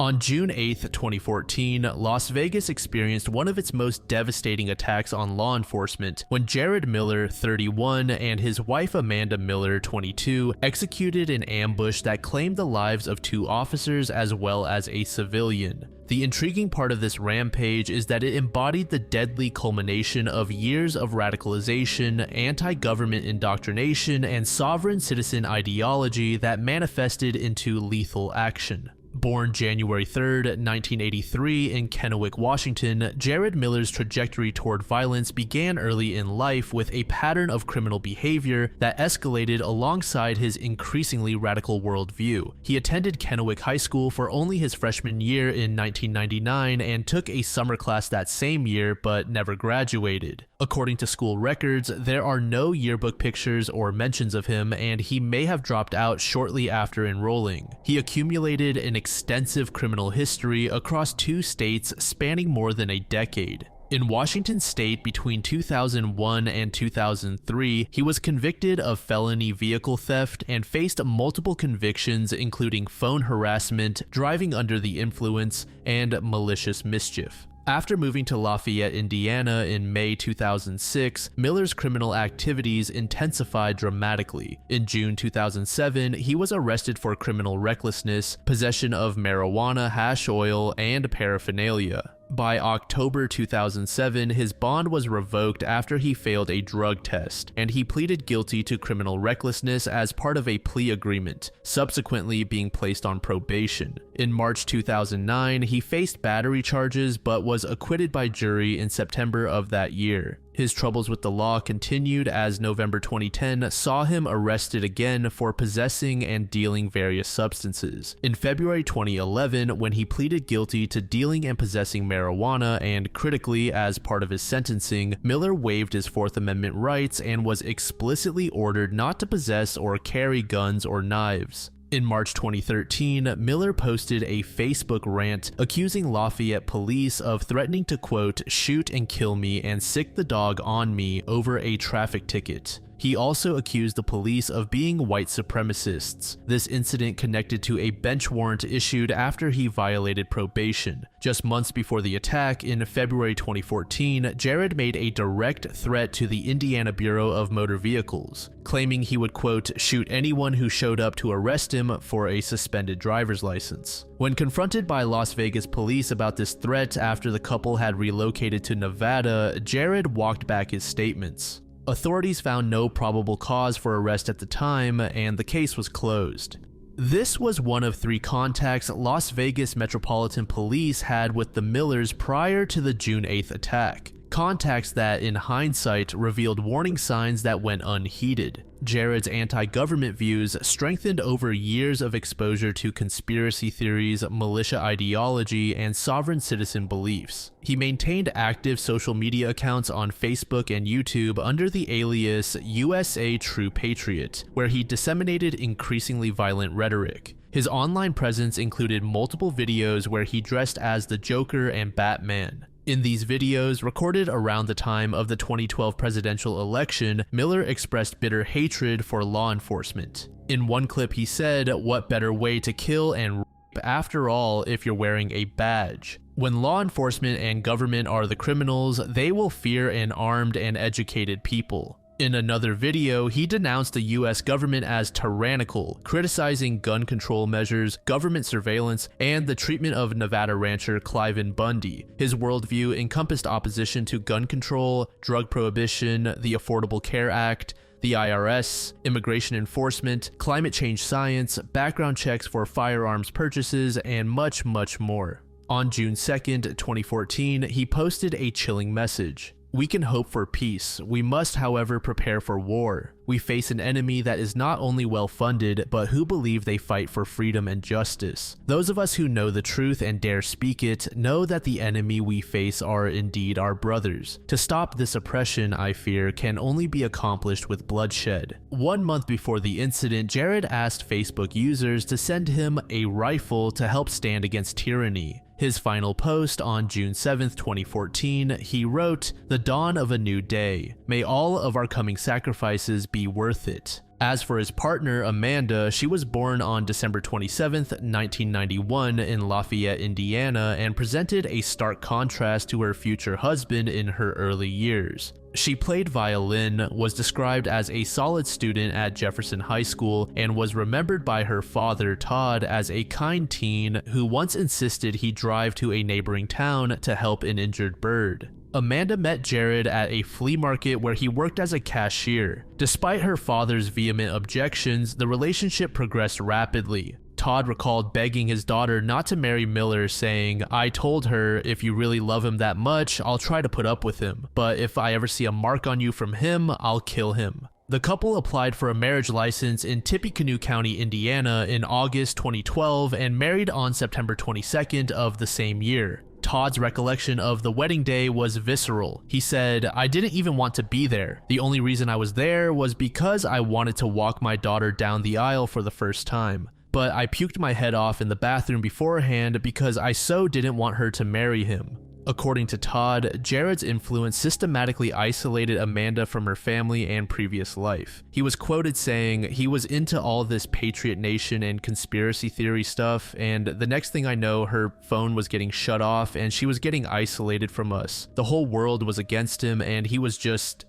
On June 8, 2014, Las Vegas experienced one of its most devastating attacks on law enforcement when Jerad Miller, 31, and his wife Amanda Miller, 22, executed an ambush that claimed the lives of 2 officers as well as a civilian. The intriguing part of this rampage is that it embodied the deadly culmination of years of radicalization, anti-government indoctrination, and sovereign citizen ideology that manifested into lethal action. Born January 3, 1983 in Kennewick, Washington, Jerad Miller's trajectory toward violence began early in life with a pattern of criminal behavior that escalated alongside his increasingly radical worldview. He attended Kennewick High School for only his freshman year in 1999 and took a summer class that same year but never graduated. According to school records, there are no yearbook pictures or mentions of him, and he may have dropped out shortly after enrolling. He accumulated an extensive criminal history across 2 states spanning more than a decade. In Washington state between 2001 and 2003, he was convicted of felony vehicle theft and faced multiple convictions including phone harassment, driving under the influence, and malicious mischief. After moving to Lafayette, Indiana in May 2006, Miller's criminal activities intensified dramatically. In June 2007, he was arrested for criminal recklessness, possession of marijuana, hash oil, and paraphernalia. By October 2007, his bond was revoked after he failed a drug test, and he pleaded guilty to criminal recklessness as part of a plea agreement, subsequently being placed on probation. In March 2009, he faced battery charges but was acquitted by jury in September of that year. His troubles with the law continued as November 2010 saw him arrested again for possessing and dealing various substances. In February 2011, when he pleaded guilty to dealing and possessing marijuana and, critically, as part of his sentencing, Miller waived his Fourth Amendment rights and was explicitly ordered not to possess or carry guns or knives. In March 2013, Miller posted a Facebook rant accusing Lafayette police of threatening to, quote, shoot and kill me and sick the dog on me over a traffic ticket. He also accused the police of being white supremacists. This incident connected to a bench warrant issued after he violated probation. Just months before the attack, in February 2014, Jerad made a direct threat to the Indiana Bureau of Motor Vehicles, claiming he would, quote, shoot anyone who showed up to arrest him for a suspended driver's license. When confronted by Las Vegas police about this threat after the couple had relocated to Nevada, Jerad walked back his statements. Authorities found no probable cause for arrest at the time, and the case was closed. This was one of 3 contacts Las Vegas Metropolitan Police had with the Millers prior to the June 8th attack. Contacts that, in hindsight, revealed warning signs that went unheeded. Jerad's anti-government views strengthened over years of exposure to conspiracy theories, militia ideology, and sovereign citizen beliefs. He maintained active social media accounts on Facebook and YouTube under the alias USA True Patriot, where he disseminated increasingly violent rhetoric. His online presence included multiple videos where he dressed as the Joker and Batman. In these videos, recorded around the time of the 2012 presidential election, Miller expressed bitter hatred for law enforcement. In one clip he said, "What better way to kill and rape after all if you're wearing a badge? When law enforcement and government are the criminals, they will fear an armed and educated people." In another video, he denounced the US government as tyrannical, criticizing gun control measures, government surveillance, and the treatment of Nevada rancher Cliven Bundy. His worldview encompassed opposition to gun control, drug prohibition, the Affordable Care Act, the IRS, immigration enforcement, climate change science, background checks for firearms purchases, and much, much more. On June 2nd, 2014, he posted a chilling message. "We can hope for peace. We must, however, prepare for war. We face an enemy that is not only well-funded, but who believe they fight for freedom and justice. Those of us who know the truth and dare speak it know that the enemy we face are indeed our brothers. To stop this oppression, I fear, can only be accomplished with bloodshed." 1 month before the incident, Jerad asked Facebook users to send him a rifle to help stand against tyranny. His final post on June 7th, 2014, he wrote, "The dawn of a new day. May all of our coming sacrifices be worth it." As for his partner, Amanda, she was born on December 27, 1991 in Lafayette, Indiana, and presented a stark contrast to her future husband in her early years. She played violin, was described as a solid student at Jefferson High School, and was remembered by her father, Todd, as a kind teen who once insisted he drive to a neighboring town to help an injured bird. Amanda met Jerad at a flea market where he worked as a cashier. Despite her father's vehement objections, the relationship progressed rapidly. Todd recalled begging his daughter not to marry Miller, saying, "I told her, if you really love him that much, I'll try to put up with him. But if I ever see a mark on you from him, I'll kill him." The couple applied for a marriage license in Tippecanoe County, Indiana in August 2012 and married on September 22nd of the same year. Todd's recollection of the wedding day was visceral. He said, "I didn't even want to be there. The only reason I was there was because I wanted to walk my daughter down the aisle for the first time. But I puked my head off in the bathroom beforehand because I so didn't want her to marry him." According to Todd, Jerad's influence systematically isolated Amanda from her family and previous life. He was quoted saying, "He was into all this Patriot Nation and conspiracy theory stuff, and the next thing I know, her phone was getting shut off and she was getting isolated from us. The whole world was against him and he was just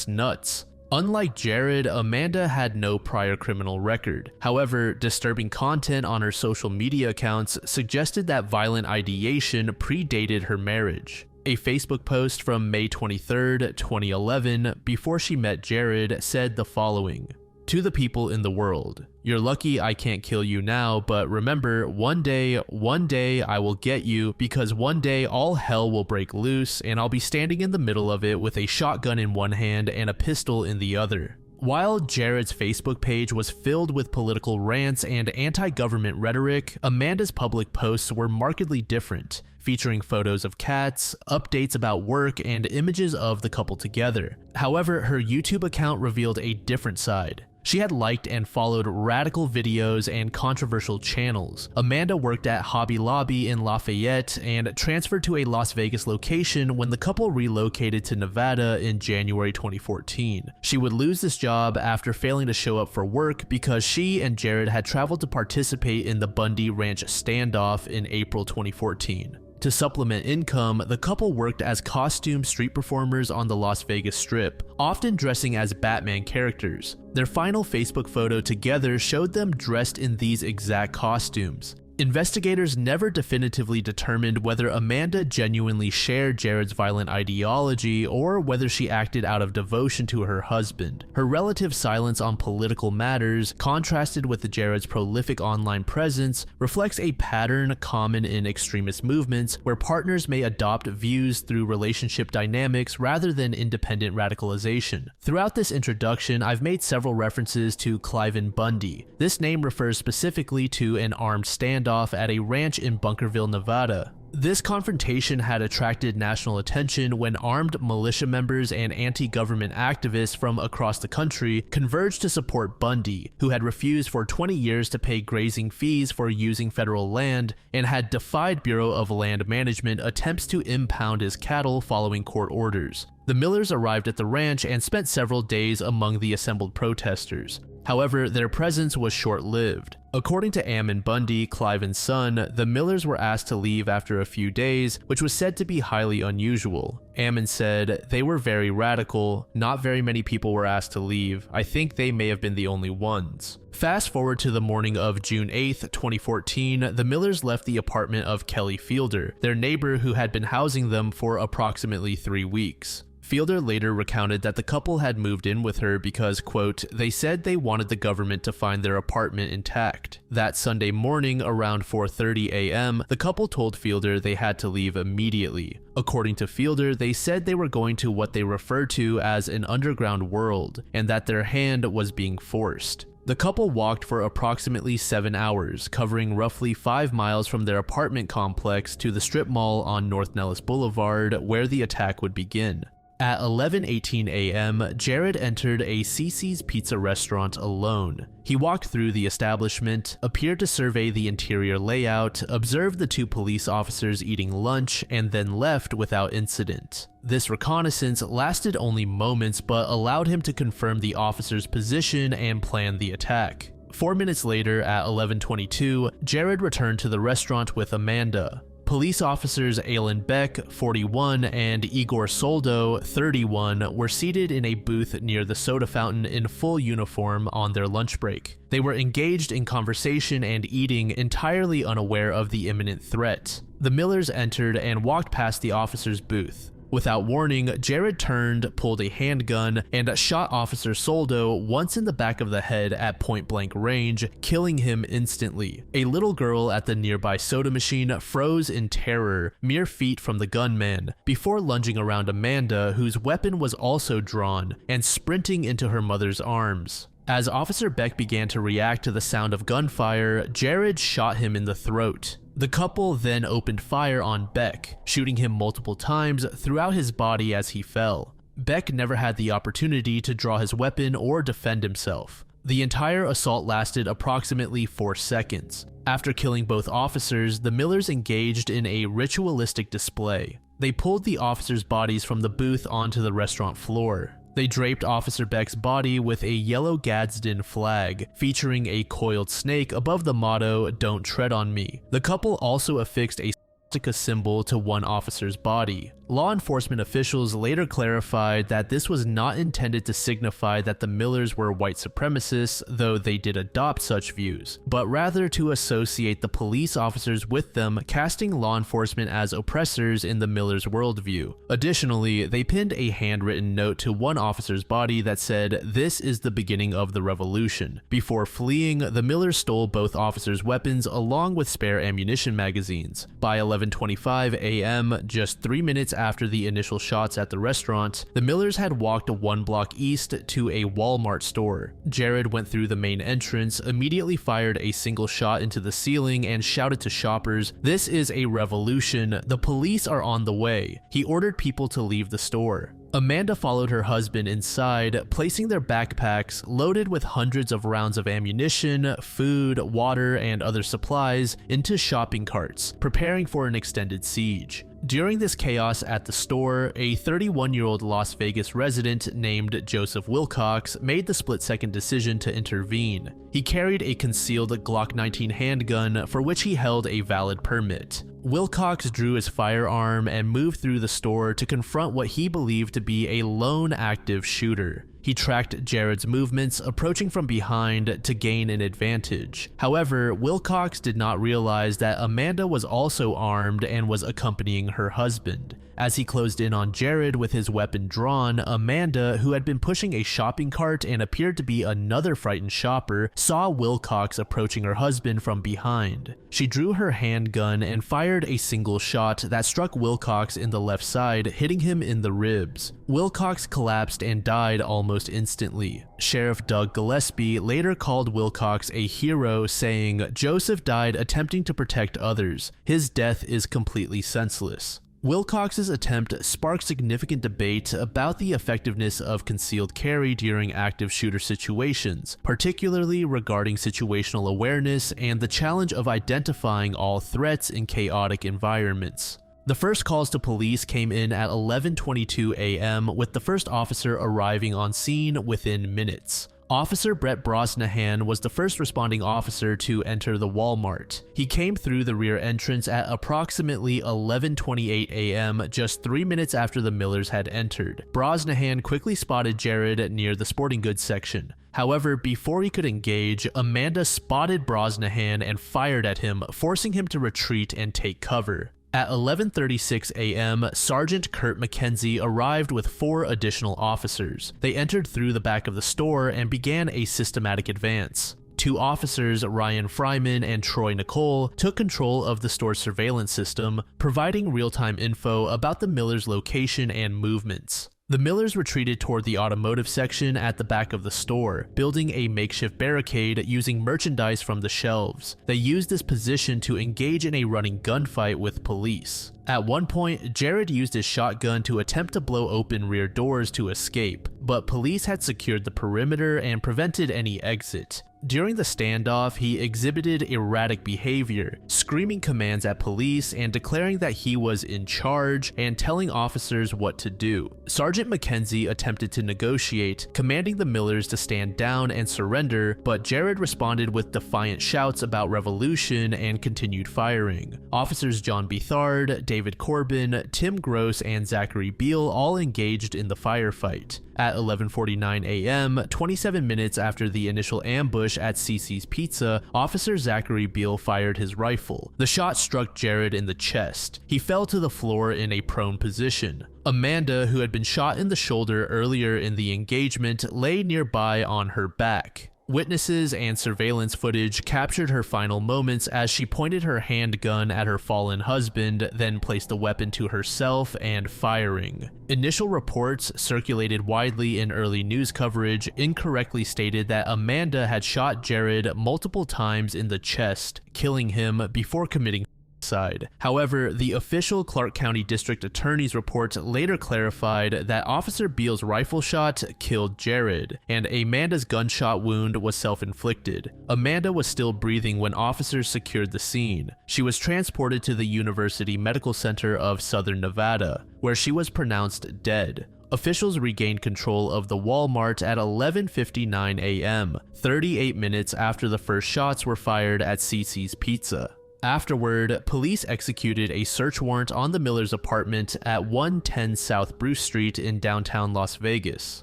nuts." Unlike Jerad, Amanda had no prior criminal record. However, disturbing content on her social media accounts suggested that violent ideation predated her marriage. A Facebook post from May 23, 2011, before she met Jerad, said the following: "To the people in the world, you're lucky I can't kill you now, but remember, one day I will get you, because one day all hell will break loose and I'll be standing in the middle of it with a shotgun in one hand and a pistol in the other." While Jerad's Facebook page was filled with political rants and anti-government rhetoric, Amanda's public posts were markedly different, featuring photos of cats, updates about work, and images of the couple together. However, her YouTube account revealed a different side. She had liked and followed radical videos and controversial channels. Amanda worked at Hobby Lobby in Lafayette and transferred to a Las Vegas location when the couple relocated to Nevada in January 2014. She would lose this job after failing to show up for work because she and Jerad had traveled to participate in the Bundy Ranch standoff in April 2014. To supplement income, the couple worked as costume street performers on the Las Vegas Strip, often dressing as Batman characters. Their final Facebook photo together showed them dressed in these exact costumes. Investigators never definitively determined whether Amanda genuinely shared Jerad's violent ideology or whether she acted out of devotion to her husband. Her relative silence on political matters, contrasted with Jerad's prolific online presence, reflects a pattern common in extremist movements where partners may adopt views through relationship dynamics rather than independent radicalization. Throughout this introduction, I've made several references to Cliven Bundy. This name refers specifically to an armed standoff at a ranch in Bunkerville, Nevada. This confrontation had attracted national attention when armed militia members and anti-government activists from across the country converged to support Bundy, who had refused for 20 years to pay grazing fees for using federal land and had defied Bureau of Land Management attempts to impound his cattle following court orders. The Millers arrived at the ranch and spent several days among the assembled protesters. However, their presence was short-lived. According to Ammon Bundy, Cliven's son, the Millers were asked to leave after a few days, which was said to be highly unusual. Ammon said, "They were very radical. Not very many people were asked to leave. I think they may have been the only ones." Fast forward to the morning of June 8, 2014, the Millers left the apartment of Kelly Fielder, their neighbor who had been housing them for approximately 3 weeks. Fielder later recounted that the couple had moved in with her because, quote, "they said they wanted the government to find their apartment intact." That Sunday morning around 4:30 a.m., the couple told Fielder they had to leave immediately. According to Fielder, they said they were going to what they referred to as an underground world, and that their hand was being forced. The couple walked for approximately 7 hours, covering roughly 5 miles from their apartment complex to the strip mall on North Nellis Boulevard, where the attack would begin. At 11:18 a.m., Jerad entered a CC's Pizza restaurant alone. He walked through the establishment, appeared to survey the interior layout, observed the two police officers eating lunch, and then left without incident. This reconnaissance lasted only moments but allowed him to confirm the officers' position and plan the attack. 4 minutes later, at 11:22, Jerad returned to the restaurant with Amanda. Police officers Alan Beck, 41, and Igor Soldo, 31, were seated in a booth near the soda fountain in full uniform on their lunch break. They were engaged in conversation and eating, entirely unaware of the imminent threat. The Millers entered and walked past the officer's booth. Without warning, Jerad turned, pulled a handgun, and shot Officer Soldo once in the back of the head at point-blank range, killing him instantly. A little girl at the nearby soda machine froze in terror, mere feet from the gunman, before lunging around Amanda, whose weapon was also drawn, and sprinting into her mother's arms. As Officer Beck began to react to the sound of gunfire, Jerad shot him in the throat. The couple then opened fire on Beck, shooting him multiple times throughout his body as he fell. Beck never had the opportunity to draw his weapon or defend himself. The entire assault lasted approximately 4 seconds. After killing both officers, the Millers engaged in a ritualistic display. They pulled the officers' bodies from the booth onto the restaurant floor. They draped Officer Beck's body with a yellow Gadsden flag, featuring a coiled snake above the motto, "Don't tread on me." The couple also affixed a swastika symbol to one officer's body. Law enforcement officials later clarified that this was not intended to signify that the Millers were white supremacists, though they did adopt such views, but rather to associate the police officers with them, casting law enforcement as oppressors in the Millers' worldview. Additionally, they pinned a handwritten note to one officer's body that said, "This is the beginning of the revolution." Before fleeing, the Millers stole both officers' weapons along with spare ammunition magazines. By 11:25 a.m., just 3 minutes after the initial shots at the restaurant, the Millers had walked 1 block east to a Walmart store. Jerad went through the main entrance, immediately fired a single shot into the ceiling, and shouted to shoppers, "This is a revolution. The police are on the way." He ordered people to leave the store. Amanda followed her husband inside, placing their backpacks, loaded with hundreds of rounds of ammunition, food, water, and other supplies, into shopping carts, preparing for an extended siege. During this chaos at the store, a 31-year-old Las Vegas resident named Joseph Wilcox made the split-second decision to intervene. He carried a concealed Glock 19 handgun for which he held a valid permit. Wilcox drew his firearm and moved through the store to confront what he believed to be a lone active shooter. He tracked Jerad's movements, approaching from behind to gain an advantage. However, Wilcox did not realize that Amanda was also armed and was accompanying her husband. As he closed in on Jerad with his weapon drawn, Amanda, who had been pushing a shopping cart and appeared to be another frightened shopper, saw Wilcox approaching her husband from behind. She drew her handgun and fired a single shot that struck Wilcox in the left side, hitting him in the ribs. Wilcox collapsed and died almost instantly. Sheriff Doug Gillespie later called Wilcox a hero, saying, "Joseph died attempting to protect others. His death is completely senseless." Wilcox's attempt sparked significant debate about the effectiveness of concealed carry during active shooter situations, particularly regarding situational awareness and the challenge of identifying all threats in chaotic environments. The first calls to police came in at 11:22 a.m., with the first officer arriving on scene within minutes. Officer Brett Brosnahan was the first responding officer to enter the Walmart. He came through the rear entrance at approximately 11:28 a.m., just 3 minutes after the Millers had entered. Brosnahan quickly spotted Jerad near the sporting goods section. However, before he could engage, Amanda spotted Brosnahan and fired at him, forcing him to retreat and take cover. At 11:36 a.m., Sergeant Kurt McKenzie arrived with 4 additional officers. They entered through the back of the store and began a systematic advance. 2 officers, Ryan Fryman and Troy Nicole, took control of the store's surveillance system, providing real-time info about the Millers' location and movements. The Millers retreated toward the automotive section at the back of the store, building a makeshift barricade using merchandise from the shelves. They used this position to engage in a running gunfight with police. At one point, Jerad used his shotgun to attempt to blow open rear doors to escape, but police had secured the perimeter and prevented any exit. During the standoff, he exhibited erratic behavior, screaming commands at police and declaring that he was in charge and telling officers what to do. Sergeant Mackenzie attempted to negotiate, commanding the Millers to stand down and surrender, but Jerad responded with defiant shouts about revolution and continued firing. Officers John Beathard, David Corbin, Tim Gross, and Zachary Beale all engaged in the firefight. At 11:49 a.m., 27 minutes after the initial ambush at CC's Pizza, Officer Zachary Beale fired his rifle. The shot struck Jerad in the chest. He fell to the floor in a prone position. Amanda, who had been shot in the shoulder earlier in the engagement, lay nearby on her back. Witnesses and surveillance footage captured her final moments as she pointed her handgun at her fallen husband, then placed the weapon to herself and firing. Initial reports circulated widely in early news coverage incorrectly stated that Amanda had shot Jerad multiple times in the chest, killing him before committing suicide. However, the official Clark County District Attorney's report later clarified that Officer Beale's rifle shot killed Jerad, and Amanda's gunshot wound was self-inflicted. Amanda was still breathing when officers secured the scene. She was transported to the University Medical Center of Southern Nevada, where she was pronounced dead. Officials regained control of the Walmart at 11:59 a.m., 38 minutes after the first shots were fired at CC's Pizza. Afterward, police executed a search warrant on the Millers' apartment at 110 South Bruce Street in downtown Las Vegas.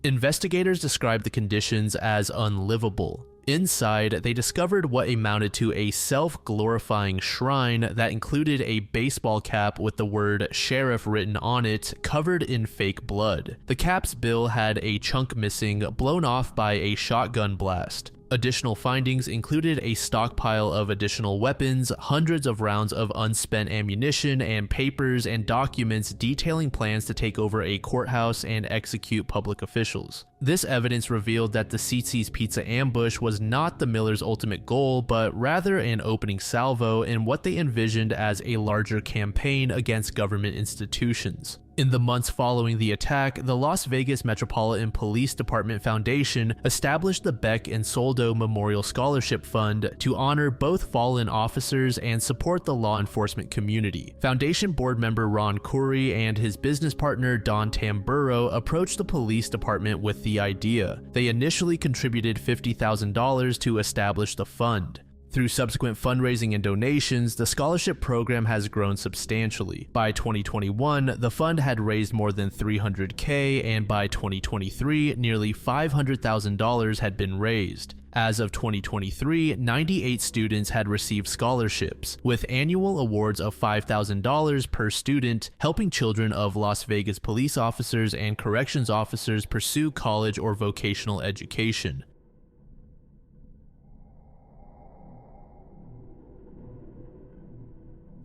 Investigators described the conditions as unlivable. Inside, they discovered what amounted to a self-glorifying shrine that included a baseball cap with the word sheriff written on it, covered in fake blood. The cap's bill had a chunk missing, blown off by a shotgun blast. Additional findings included a stockpile of additional weapons, hundreds of rounds of unspent ammunition, and papers and documents detailing plans to take over a courthouse and execute public officials. This evidence revealed that the CC's Pizza ambush was not the Millers' ultimate goal, but rather an opening salvo in what they envisioned as a larger campaign against government institutions. In the months following the attack, the Las Vegas Metropolitan Police Department Foundation established the Beck and Soldo Memorial Scholarship Fund to honor both fallen officers and support the law enforcement community. Foundation board member Ron Khoury and his business partner Don Tamburo approached the police department with the idea. They initially contributed $50,000 to establish the fund. Through subsequent fundraising and donations, the scholarship program has grown substantially. By 2021, the fund had raised more than $300K, and by 2023, nearly $500,000 had been raised. As of 2023, 98 students had received scholarships, with annual awards of $5,000 per student, helping children of Las Vegas police officers and corrections officers pursue college or vocational education.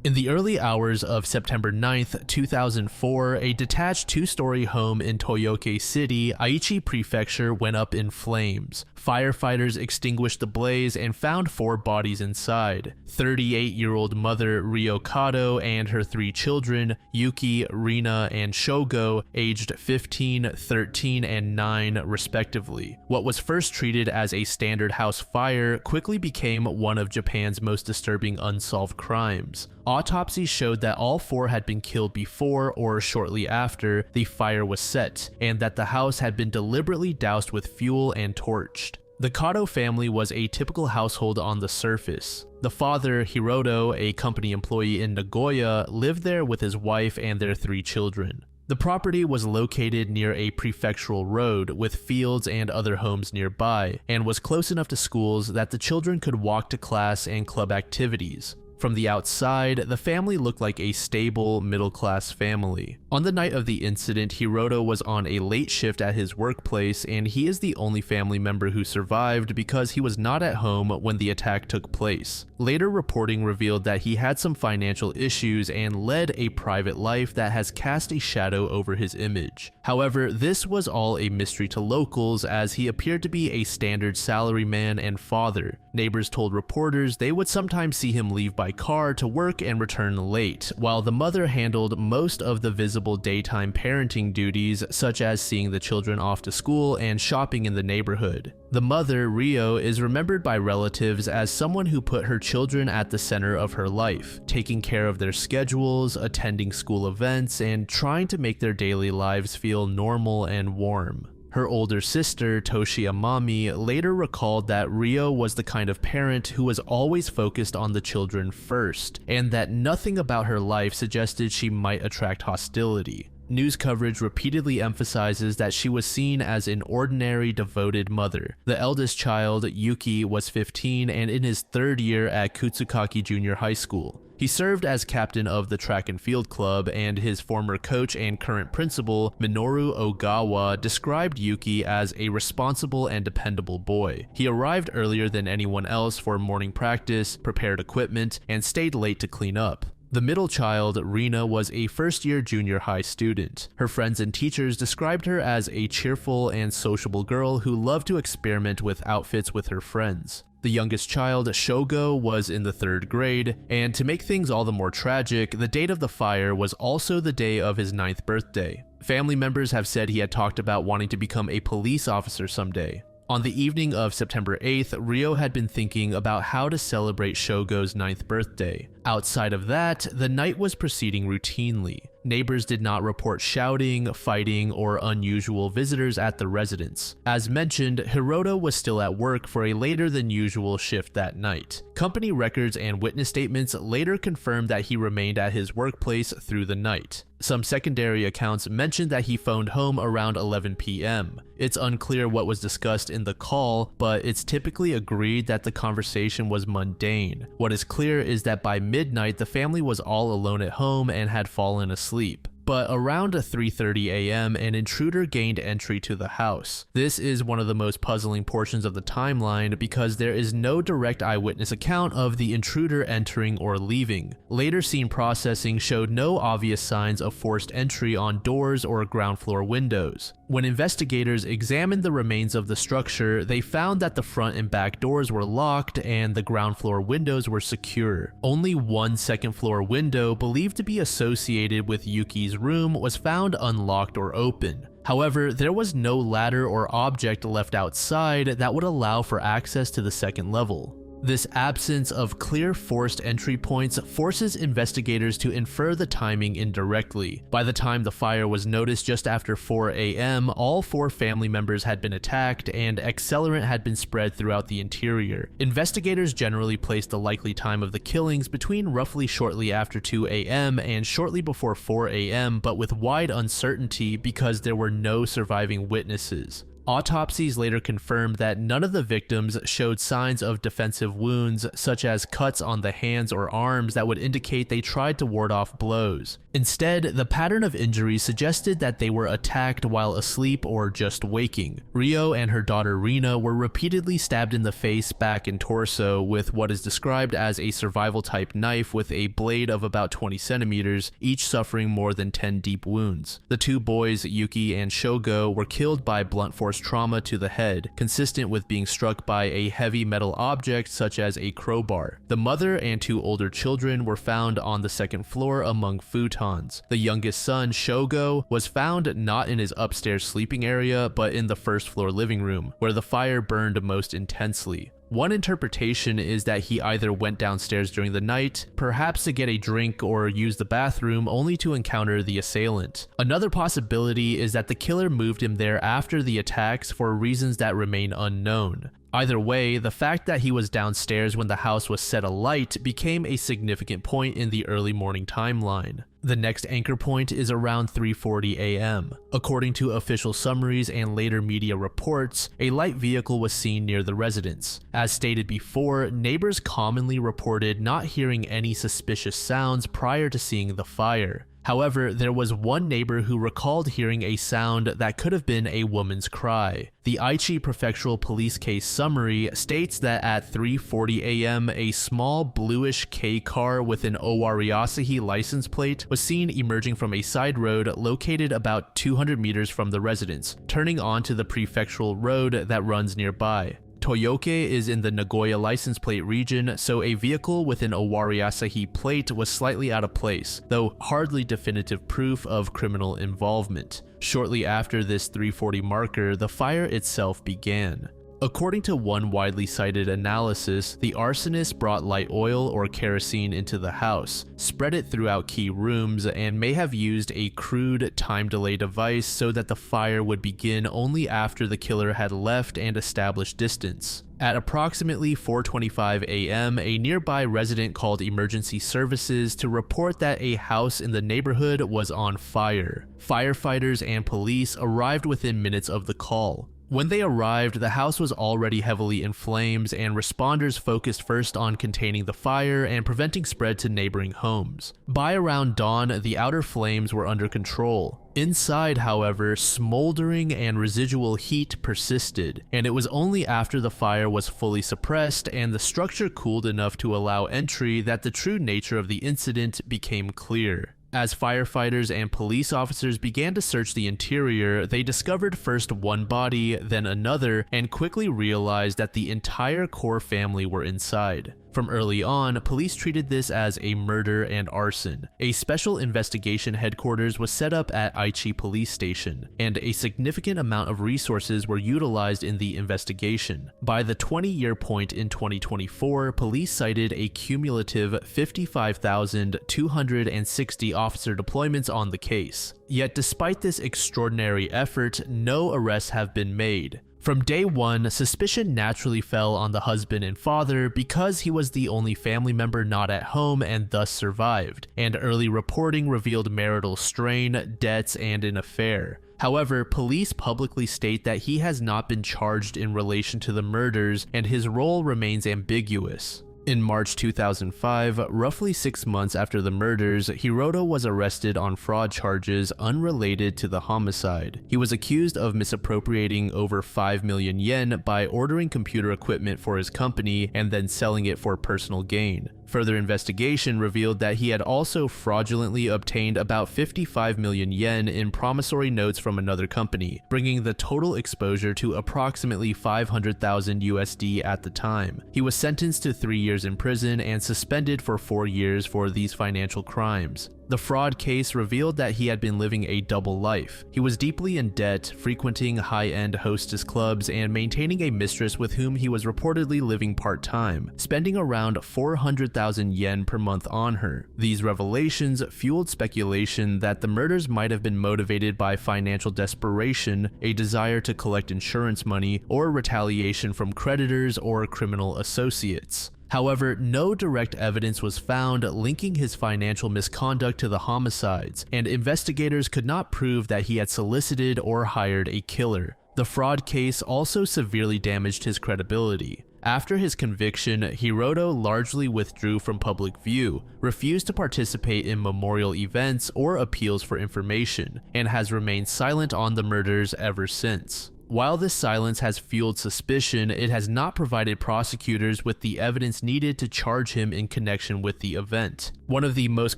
In the early hours of September 9th, 2004, a detached two-story home in Toyoke City, Aichi Prefecture, went up in flames. Firefighters extinguished the blaze and found 4 bodies inside. 38-year-old mother Rio Kato and her 3 children, Yuki, Rina, and Shogo, aged 15, 13, and 9 respectively. What was first treated as a standard house fire quickly became one of Japan's most disturbing unsolved crimes. Autopsies showed that all 4 had been killed before or shortly after the fire was set, and that the house had been deliberately doused with fuel and torched. The Kato family was a typical household on the surface. The father, Hiroto, a company employee in Nagoya, lived there with his wife and their 3 children. The property was located near a prefectural road with fields and other homes nearby, and was close enough to schools that the children could walk to class and club activities. From the outside, the family looked like a stable, middle-class family. On the night of the incident, Hiroto was on a late shift at his workplace, and he is the only family member who survived because he was not at home when the attack took place. Later reporting revealed that he had some financial issues and led a private life that has cast a shadow over his image. However, this was all a mystery to locals, as he appeared to be a standard salaryman and father. Neighbors told reporters they would sometimes see him leave by car to work and return late, while the mother handled most of the visible daytime parenting duties, such as seeing the children off to school and shopping in the neighborhood. The mother, Rio, is remembered by relatives as someone who put her children at the center of her life, taking care of their schedules, attending school events, and trying to make their daily lives feel normal and warm. Her older sister, Toshi Amami, later recalled that Rio was the kind of parent who was always focused on the children first, and that nothing about her life suggested she might attract hostility. News coverage repeatedly emphasizes that she was seen as an ordinary, devoted mother. The eldest child, Yuki, was 15 and in his third year at Kutsukaki Junior High School. He served as captain of the track and field club, and his former coach and current principal, Minoru Ogawa, described Yuki as a responsible and dependable boy. He arrived earlier than anyone else for morning practice, prepared equipment, and stayed late to clean up. The middle child, Rina, was a first-year junior high student. Her friends and teachers described her as a cheerful and sociable girl who loved to experiment with outfits with her friends. The youngest child, Shogo, was in the 3rd grade, and to make things all the more tragic, the date of the fire was also the day of his 9th birthday. Family members have said he had talked about wanting to become a police officer someday. On the evening of September 8th, Rio had been thinking about how to celebrate Shogo's 9th birthday. Outside of that, the night was proceeding routinely. Neighbors did not report shouting, fighting, or unusual visitors at the residence. As mentioned, Hiroto was still at work for a later than usual shift that night. Company records and witness statements later confirmed that he remained at his workplace through the night. Some secondary accounts mentioned that he phoned home around 11 p.m. It's unclear what was discussed in the call, but it's typically agreed that the conversation was mundane. What is clear is that by midnight, the family was all alone at home and had fallen asleep. But around 3:30 a.m., an intruder gained entry to the house. This is one of the most puzzling portions of the timeline because there is no direct eyewitness account of the intruder entering or leaving. Later scene processing showed no obvious signs of forced entry on doors or ground floor windows. When investigators examined the remains of the structure, they found that the front and back doors were locked and the ground floor windows were secure. Only one second floor window, believed to be associated with Yuki's room, was found unlocked or open. However, there was no ladder or object left outside that would allow for access to the second level. This absence of clear forced entry points forces investigators to infer the timing indirectly. By the time the fire was noticed just after 4 a.m., all 4 family members had been attacked and accelerant had been spread throughout the interior. Investigators generally placed the likely time of the killings between roughly shortly after 2 a.m. and shortly before 4 a.m., but with wide uncertainty because there were no surviving witnesses. Autopsies later confirmed that none of the victims showed signs of defensive wounds, such as cuts on the hands or arms that would indicate they tried to ward off blows. Instead, the pattern of injuries suggested that they were attacked while asleep or just waking. Rio and her daughter Rina were repeatedly stabbed in the face, back, and torso with what is described as a survival-type knife with a blade of about 20 centimeters, each suffering more than 10 deep wounds. The 2 boys, Yuki and Shogo, were killed by blunt force trauma to the head, consistent with being struck by a heavy metal object such as a crowbar. The mother and 2 older children were found on the 2nd floor among futons. The youngest son, Shogo, was found not in his upstairs sleeping area, but in the 1st floor living room, where the fire burned most intensely. One interpretation is that he either went downstairs during the night, perhaps to get a drink or use the bathroom, only to encounter the assailant. Another possibility is that the killer moved him there after the attacks for reasons that remain unknown. Either way, the fact that he was downstairs when the house was set alight became a significant point in the early morning timeline. The next anchor point is around 3:40 a.m. According to official summaries and later media reports, a light vehicle was seen near the residence. As stated before, neighbors commonly reported not hearing any suspicious sounds prior to seeing the fire. However, there was one neighbor who recalled hearing a sound that could have been a woman's cry. The Aichi Prefectural Police Case Summary states that at 3:40 a.m., a small bluish K car with an Owari Asahi license plate was seen emerging from a side road located about 200 meters from the residence, turning onto the prefectural road that runs nearby. Toyoke is in the Nagoya license plate region, so a vehicle with an Owari Asahi plate was slightly out of place, though hardly definitive proof of criminal involvement. Shortly after this 3:40 marker, the fire itself began. According to one widely cited analysis, the arsonist brought light oil or kerosene into the house, spread it throughout key rooms, and may have used a crude time delay device so that the fire would begin only after the killer had left and established distance. At approximately 4:25 a.m., a nearby resident called emergency services to report that a house in the neighborhood was on fire. Firefighters and police arrived within minutes of the call. When they arrived, the house was already heavily in flames, and responders focused first on containing the fire and preventing spread to neighboring homes. By around dawn, the outer flames were under control. Inside, however, smoldering and residual heat persisted, and it was only after the fire was fully suppressed and the structure cooled enough to allow entry that the true nature of the incident became clear. As firefighters and police officers began to search the interior, they discovered first one body, then another, and quickly realized that the entire core family were inside. From early on, police treated this as a murder and arson. A special investigation headquarters was set up at Aichi Police Station, and a significant amount of resources were utilized in the investigation. By the 20-year point in 2024, police cited a cumulative 55,260 officer deployments on the case. Yet despite this extraordinary effort, no arrests have been made. From day one, suspicion naturally fell on the husband and father because he was the only family member not at home and thus survived, and early reporting revealed marital strain, debts, and an affair. However, police publicly state that he has not been charged in relation to the murders, and his role remains ambiguous. In March 2005, roughly 6 months after the murders, Hiroto was arrested on fraud charges unrelated to the homicide. He was accused of misappropriating over 5 million yen by ordering computer equipment for his company and then selling it for personal gain. Further investigation revealed that he had also fraudulently obtained about 55 million yen in promissory notes from another company, bringing the total exposure to approximately 500,000 USD at the time. He was sentenced to 3 years in prison and suspended for 4 years for these financial crimes. The fraud case revealed that he had been living a double life. He was deeply in debt, frequenting high-end hostess clubs, and maintaining a mistress with whom he was reportedly living part-time, spending around 400,000 yen per month on her. These revelations fueled speculation that the murders might have been motivated by financial desperation, a desire to collect insurance money, or retaliation from creditors or criminal associates. However, no direct evidence was found linking his financial misconduct to the homicides, and investigators could not prove that he had solicited or hired a killer. The fraud case also severely damaged his credibility. After his conviction, Hiroto largely withdrew from public view, refused to participate in memorial events or appeals for information, and has remained silent on the murders ever since. While this silence has fueled suspicion, it has not provided prosecutors with the evidence needed to charge him in connection with the event. One of the most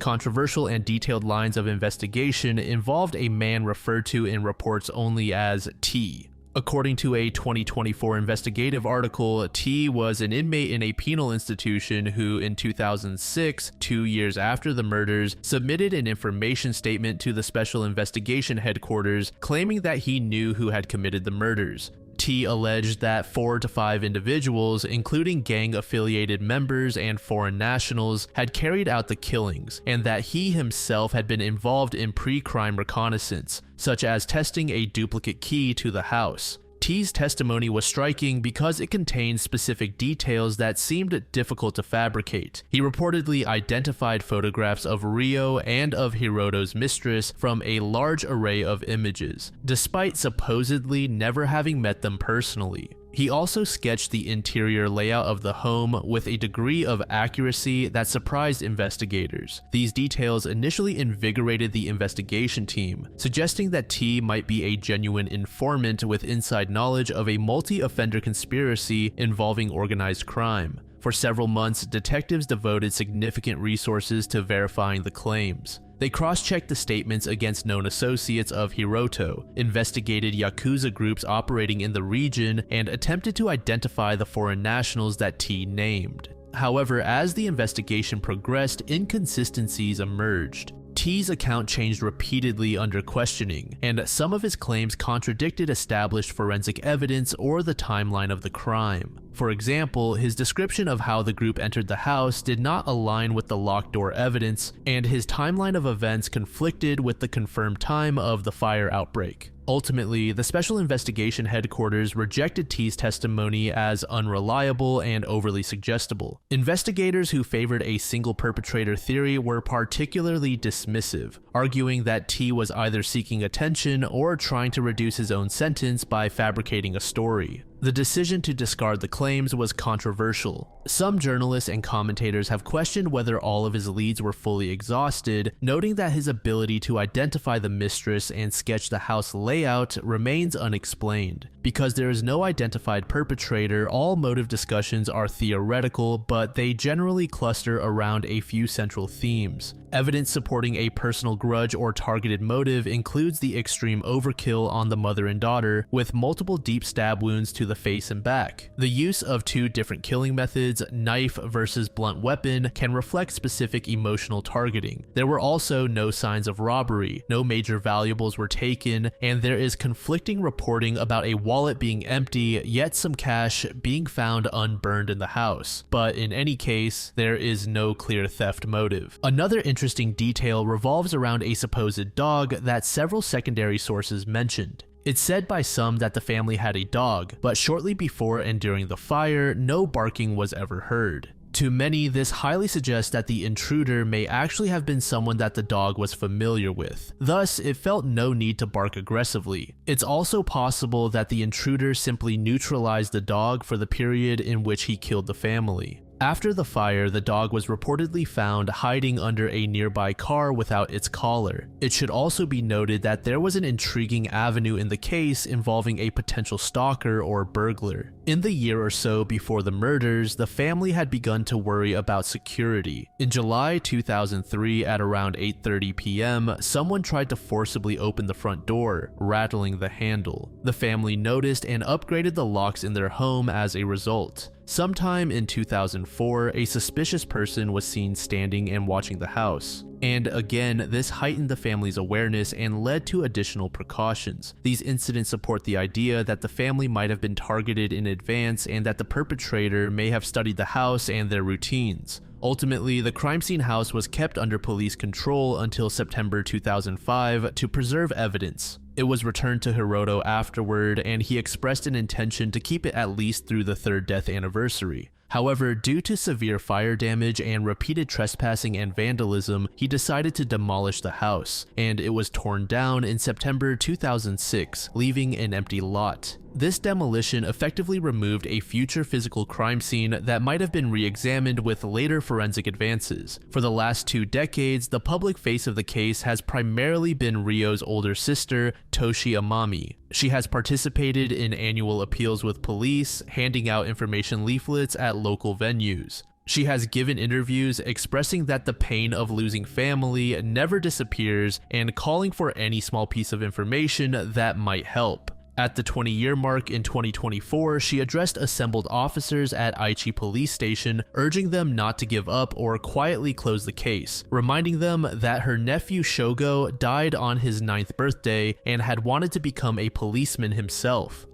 controversial and detailed lines of investigation involved a man referred to in reports only as T. According to a 2024 investigative article, T was an inmate in a penal institution who, in 2006, 2 years after the murders, submitted an information statement to the Special Investigation Headquarters claiming that he knew who had committed the murders. T alleged that 4 to 5 individuals, including gang-affiliated members and foreign nationals, had carried out the killings, and that he himself had been involved in pre-crime reconnaissance, such as testing a duplicate key to the house. T's testimony was striking because it contained specific details that seemed difficult to fabricate. He reportedly identified photographs of Rio and of Hiroto's mistress from a large array of images, despite supposedly never having met them personally. He also sketched the interior layout of the home with a degree of accuracy that surprised investigators. These details initially invigorated the investigation team, suggesting that T might be a genuine informant with inside knowledge of a multi-offender conspiracy involving organized crime. For several months, detectives devoted significant resources to verifying the claims. They cross-checked the statements against known associates of Hiroto, investigated Yakuza groups operating in the region, and attempted to identify the foreign nationals that T named. However, as the investigation progressed, inconsistencies emerged. T's account changed repeatedly under questioning, and some of his claims contradicted established forensic evidence or the timeline of the crime. For example, his description of how the group entered the house did not align with the locked door evidence, and his timeline of events conflicted with the confirmed time of the fire outbreak. Ultimately, the Special Investigation Headquarters rejected T's testimony as unreliable and overly suggestible. Investigators who favored a single perpetrator theory were particularly dismissive, arguing that T was either seeking attention or trying to reduce his own sentence by fabricating a story. The decision to discard the claims was controversial. Some journalists and commentators have questioned whether all of his leads were fully exhausted, noting that his ability to identify the mistress and sketch the house layout remains unexplained. Because there is no identified perpetrator, all motive discussions are theoretical, but they generally cluster around a few central themes. Evidence supporting a personal grudge or targeted motive includes the extreme overkill on the mother and daughter, with multiple deep stab wounds to the face and back. The use of two different killing methods, knife versus blunt weapon, can reflect specific emotional targeting. There were also no signs of robbery, no major valuables were taken, and there is conflicting reporting about a wallet being empty, yet some cash being found unburned in the house. But in any case, there is no clear theft motive. Another interesting detail revolves around a supposed dog that several secondary sources mentioned. It's said by some that the family had a dog, but shortly before and during the fire, no barking was ever heard. To many, this highly suggests that the intruder may actually have been someone that the dog was familiar with. Thus, it felt no need to bark aggressively. It's also possible that the intruder simply neutralized the dog for the period in which he killed the family. After the fire, the dog was reportedly found hiding under a nearby car without its collar. It should also be noted that there was an intriguing avenue in the case involving a potential stalker or burglar. In the year or so before the murders, the family had begun to worry about security. In July 2003 at around 8:30 p.m., someone tried to forcibly open the front door, rattling the handle. The family noticed and upgraded the locks in their home as a result. Sometime in 2004, a suspicious person was seen standing and watching the house. And again, this heightened the family's awareness and led to additional precautions. These incidents support the idea that the family might have been targeted in advance and that the perpetrator may have studied the house and their routines. Ultimately, the crime scene house was kept under police control until September 2005 to preserve evidence. It was returned to Hiroto afterward, and he expressed an intention to keep it at least through the third death anniversary. However, due to severe fire damage and repeated trespassing and vandalism, he decided to demolish the house, and it was torn down in September 2006, leaving an empty lot. This demolition effectively removed a future physical crime scene that might have been re-examined with later forensic advances. For the last 2 decades, the public face of the case has primarily been Ryo's older sister, Toshi Amami. She has participated in annual appeals with police, handing out information leaflets at local venues. She has given interviews expressing that the pain of losing family never disappears and calling for any small piece of information that might help. At the 20-year mark in 2024, she addressed assembled officers at Aichi Police Station, urging them not to give up or quietly close the case, reminding them that her nephew Shogo died on his 9th birthday and had wanted to become a policeman himself.